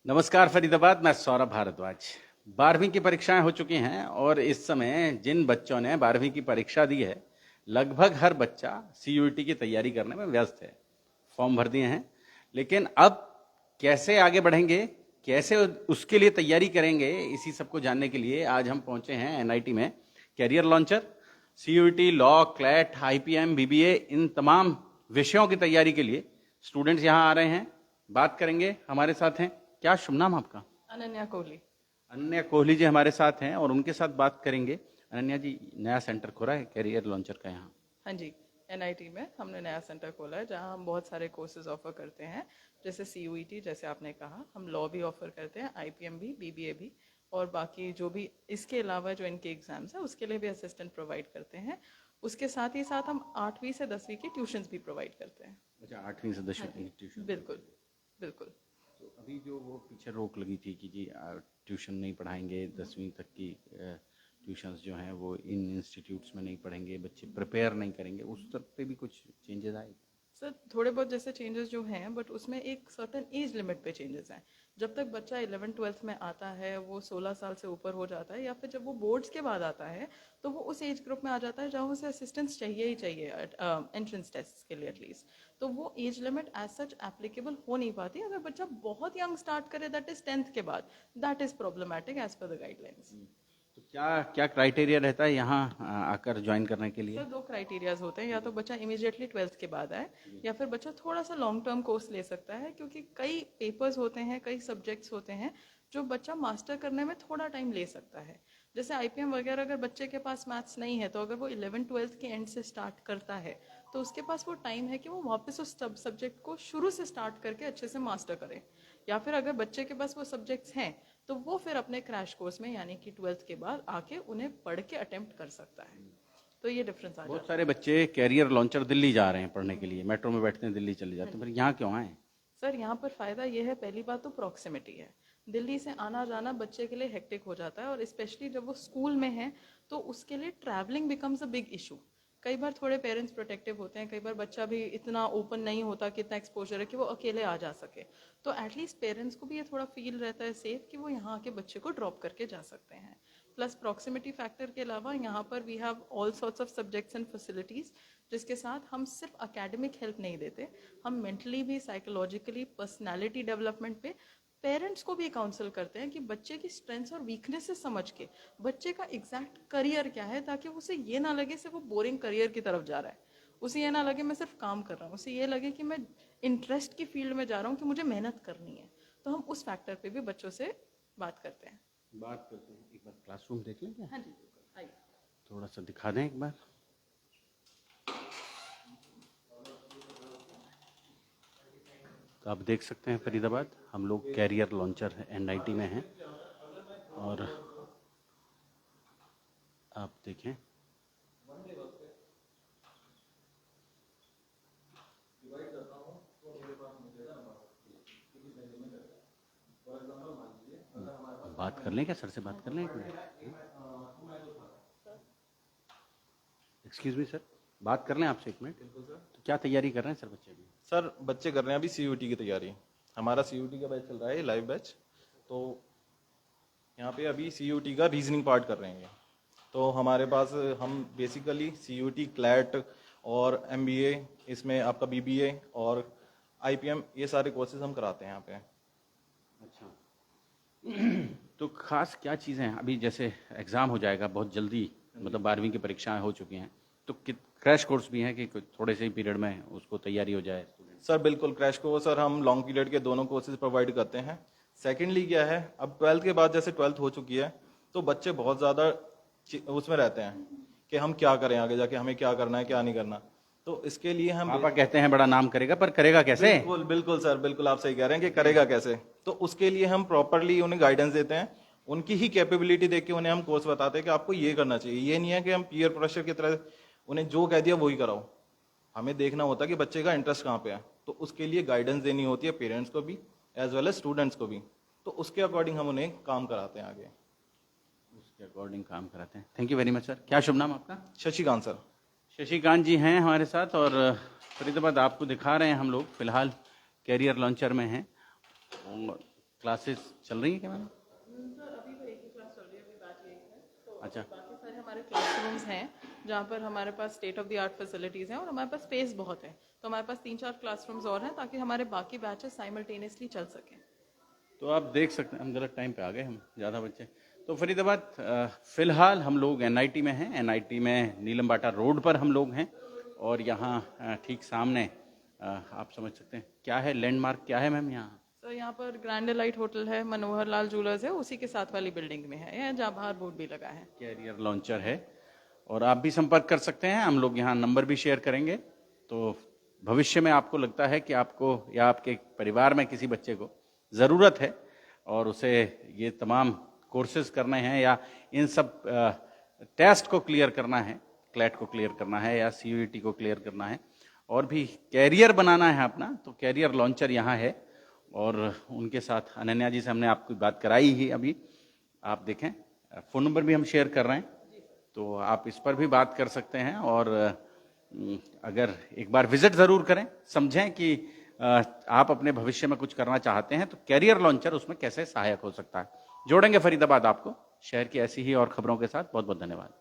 नमस्कार फरीदाबाद, मैं सौरभ भारद्वाज। 12वीं की परीक्षाएं हो चुकी हैं और इस समय जिन बच्चों ने 12वीं की परीक्षा दी है, लगभग हर बच्चा सीयूईटी की तैयारी करने में व्यस्त है। फॉर्म भर दिए हैं, लेकिन अब कैसे आगे बढ़ेंगे, कैसे उसके लिए तैयारी करेंगे, इसी सबको जानने के लिए आज हम पहुंचे हैं एनआईटी में। Career launcher, CUET, law, CLAT, IPM, BBA, इन तमाम विषयों की तैयारी के लिए स्टूडेंट्स यहाँ आ रहे हैं। बात करेंगे, हमारे साथ हैं, क्या शुभ नाम आपका? अनन्या कोहली। अनन्या कोहली जी हमारे साथ हैं और उनके साथ बात करेंगे। अनन्या जी, नया सेंटर खोला है कैरियर लॉन्चर का यहाँ? हाँ जी, एनआईटी में हमने नया सेंटर खोला है जहाँ हम बहुत सारे कोर्सेज ऑफर करते हैं, जैसे सीयूईटी, जैसे आपने कहा, हम लॉ भी ऑफर करते हैं, आईपीएम भी, बीबीए भी, और बाकी जो भी इसके अलावा जो इनके एग्जाम्स है उसके लिए भी असिस्टेंट प्रोवाइड करते हैं। उसके साथ ही साथ हम 8वीं से 10वीं की ट्यूशन्स भी प्रोवाइड करते हैं। अच्छा, 8वीं से 10वीं हाँ जी, की ट्यूशन। बिल्कुल बिल्कुल। तो अभी जो वो पीछे रोक लगी थी कि जी ट्यूशन नहीं पढ़ाएंगे, 10वीं तक की ट्यूशन्स जो हैं वो इन इंस्टीट्यूट्स में नहीं पढ़ेंगे, बच्चे प्रिपेयर नहीं करेंगे, उस तरफ पे भी कुछ चेंजेस आए? सर थोड़े बहुत जैसे चेंजेस जो हैं, बट उसमें एक सर्टेन एज लिमिट पे चेंजेस हैं। जब तक बच्चा 11th-12th में आता है, वो 16 साल से ऊपर हो जाता है, या फिर जब वो बोर्ड्स के बाद आता है, तो वो उस एज ग्रुप में आ जाता है जहाँ उसे असिस्टेंस चाहिए ही चाहिए एंट्रेंस टेस्ट के लिए एटलीस्ट। तो वो age limit as such applicable हो नहीं पाती। अगर बच्चा बहुत यंग स्टार्ट करे, दैट इज 10th के बाद, that is problematic as per the guidelines. तो क्या क्या क्राइटेरिया रहता है यहाँ आकर ज्वाइन करने के लिए? सर दो क्राइटेरियाज होते हैं, या तो बच्चा इमीडिएटली 12th के बाद आए, या फिर बच्चा थोड़ा सा लॉन्ग टर्म कोर्स ले सकता है, क्योंकि कई पेपर्स होते हैं, कई सब्जेक्ट्स होते हैं जो बच्चा मास्टर करने में थोड़ा टाइम ले सकता है। जैसे आईपीएम वगैरह, अगर बच्चे के पास मैथ्स नहीं है, तो अगर वो 11th-12th के एंड से स्टार्ट करता है, तो उसके पास वो टाइम है कि वो वापस उस सब्जेक्ट को शुरू से स्टार्ट करके अच्छे से मास्टर करे। या फिर अगर बच्चे के पास वो सब्जेक्ट्स हैं, तो वो फिर अपने क्रैश कोर्स में, यानी कि 12th के बाद आके उन्हें पढ़ के अटेम्प्ट कर सकता है। तो ये डिफरेंस आ बहुत जाता सारे बच्चे कैरियर लॉन्चर दिल्ली जा रहे हैं पढ़ने के लिए, मेट्रो में बैठते हैं दिल्ली चले जाते हैं, पर यहाँ क्यों आए? है। सर यहाँ पर फ़ायदा ये है, पहली बात तो प्रॉक्सिमिटी है। दिल्ली से आना जाना बच्चे के लिए हेक्टिक हो जाता है, और स्पेशली जब वो स्कूल में है, तो उसके लिए travelling becomes a big issue. कई बार थोड़े पेरेंट्स प्रोटेक्टिव होते हैं, कई बार बच्चा भी इतना ओपन नहीं होता कि इतना एक्सपोजर है कि वो अकेले आ जा सके। तो एटलीस्ट पेरेंट्स को भी ये थोड़ा फील रहता है सेफ कि वो यहाँ आके बच्चे को ड्रॉप करके जा सकते हैं। प्लस प्रॉक्सिमिटी फैक्टर के अलावा यहाँ पर we have all sorts of subjects and facilities, जिसके साथ हम सिर्फ अकेडमिक हेल्प नहीं देते, हम मेंटली भी, साइकोलॉजिकली, पर्सनालिटी डेवलपमेंट पे पेरेंट्स को भी काउंसल करते हैं कि बच्चे की स्ट्रेंथ्स और वीकनेसेस समझ के बच्चे का एग्जैक्ट करियर क्या है, ताकि उसे ये ना लगे सिर्फ वो बोरिंग करियर की तरफ जा रहा है, उसे ये ना लगे मैं सिर्फ काम कर रहा हूँ, उसे ये लगे कि मैं इंटरेस्ट की फील्ड में जा रहा हूँ, कि मुझे मेहनत करनी है। तो हम उस फैक्टर पे भी बच्चों से बात करते हैं। बात करते हैं, एक बार क्लासरूम देख लें क्या? हाँ जी, आइए। थोड़ा सा दिखा दें एक बार। तो आप देख सकते हैं फरीदाबाद, हम लोग कैरियर लॉन्चर एनआईटी में हैं और आप देखें बात कर लें क्या? सर से बात कर लें एक मिनट? एक्सक्यूज मी सर, बात कर लें आपसे एक मिनट? तो क्या तैयारी कर रहे हैं सर बच्चे अभी? सर बच्चे कर रहे हैं अभी सीयूटी की तैयारी। हमारा सीयूटी का बैच चल रहा है, लाइव बैच। तो यहाँ पे अभी सीयूटी का रीजनिंग पार्ट कर रहे हैं। तो हमारे पास हम बेसिकली सीयूटी, क्लैट और एमबीए, इसमें आपका बीबीए और आईपीएम, ये सारे कोर्सेज हम कराते हैं यहाँ पे। अच्छा, तो खास क्या चीज़ें हैं अभी? जैसे एग्ज़ाम हो जाएगा बहुत जल्दी, मतलब 12वीं की परीक्षाएं हो चुकी हैं, तो क्रैश कोर्स भी हैं कि थोड़े से ही पीरियड में उसको तैयारी हो जाए स्टूडेंट? सर बिल्कुल क्रैश कोर्स, सर हम लॉन्ग पीरियड के दोनों कोर्सेज प्रोवाइड करते हैं। सेकेंडली क्या है, अब 12th के बाद जैसे 12th हो चुकी है, तो बच्चे बहुत ज़्यादा उसमें रहते हैं कि हम क्या करें आगे जाके, हमें क्या करना है क्या नहीं करना। तो इसके लिए हम पापा कहते हैं बड़ा नाम करेगा, पर करेगा कैसे? बिल्कुल बिल्कुल सर, बिल्कुल आप सही कह रहे हैं कि करेगा कैसे। तो उसके लिए हम प्रॉपरली उन्हें गाइडेंस देते हैं, उनकी ही कैपेबिलिटी देख के उन्हें हम कोर्स बताते हैं कि आपको ये करना चाहिए। ये नहीं है कि हम पीयर प्रेशर की तरह उन्हें जो कह दिया वही कराओ। हमें देखना होता है कि बच्चे का इंटरेस्ट कहाँ पे है, तो उसके लिए गाइडेंस देनी होती है पेरेंट्स को भी एज वेल एज स्टूडेंट्स को भी। तो उसके अकॉर्डिंग हम उन्हें काम कराते हैं आगे। उसके अकॉर्डिंग काम कराते हैं। Thank you very much sir. क्या शुभ नाम आपका? शशिकांत सर। शशिकांत जी हैं हमारे साथ और फरीदाबाद आपको दिखा रहे हैं हम लोग फिलहाल कैरियर लॉन्चर में हैं। और क्लासेस चल रही हैं क्या मैम? सर अभी तो एक ही क्लास चल रही है, अभी बैच एक है, तो अच्छा। बाकी सारे हमारे क्लासरूम्स हैं जहाँ पर हमारे पास state of the art facilities हैं और हमारे पास स्पेस बहुत है, तो हमारे पास 3-4 क्लासरूम्स और हैं ताकि हमारे बाकी बैचेस साइमल्टेनियसली चल सकें। तो आप देख सकते हैं, हम गलत टाइम पे आ गए, हम ज़्यादा बच्चे। तो फरीदाबाद फिलहाल हम लोग एनआईटी में हैं, एनआईटी में नीलम बाटा रोड पर हम लोग हैं, और यहाँ ठीक सामने आप समझ सकते हैं क्या है, लैंडमार्क क्या है मैम यहाँ? सर यहाँ पर ग्रैंड लाइट होटल है, मनोहर लाल ज्वेलर्स है, उसी के साथ वाली बिल्डिंग में है, जहाँ बाहर बोर्ड भी लगा है। कैरियर लॉन्चर है, और आप भी संपर्क कर सकते हैं, हम लोग यहाँ नंबर भी शेयर करेंगे। तो भविष्य में आपको लगता है कि आपको या आपके परिवार में किसी बच्चे को ज़रूरत है और उसे ये तमाम कोर्सेज करने हैं या इन सब टेस्ट को क्लियर करना है, क्लैट को क्लियर करना है या सीयूईटी को क्लियर करना है और भी कैरियर बनाना है अपना, तो कैरियर लॉन्चर यहाँ है। और उनके साथ अनन्या जी से हमने आपको बात कराई ही अभी, आप देखें फ़ोन नंबर भी हम शेयर कर रहे हैं, तो आप इस पर भी बात कर सकते हैं। और अगर एक बार विजिट ज़रूर करें, समझें कि आप अपने भविष्य में कुछ करना चाहते हैं तो कैरियर लॉन्चर उसमें कैसे सहायक हो सकता है। जोड़ेंगे फरीदाबाद आपको शहर की ऐसी ही और खबरों के साथ। बहुत बहुत धन्यवाद।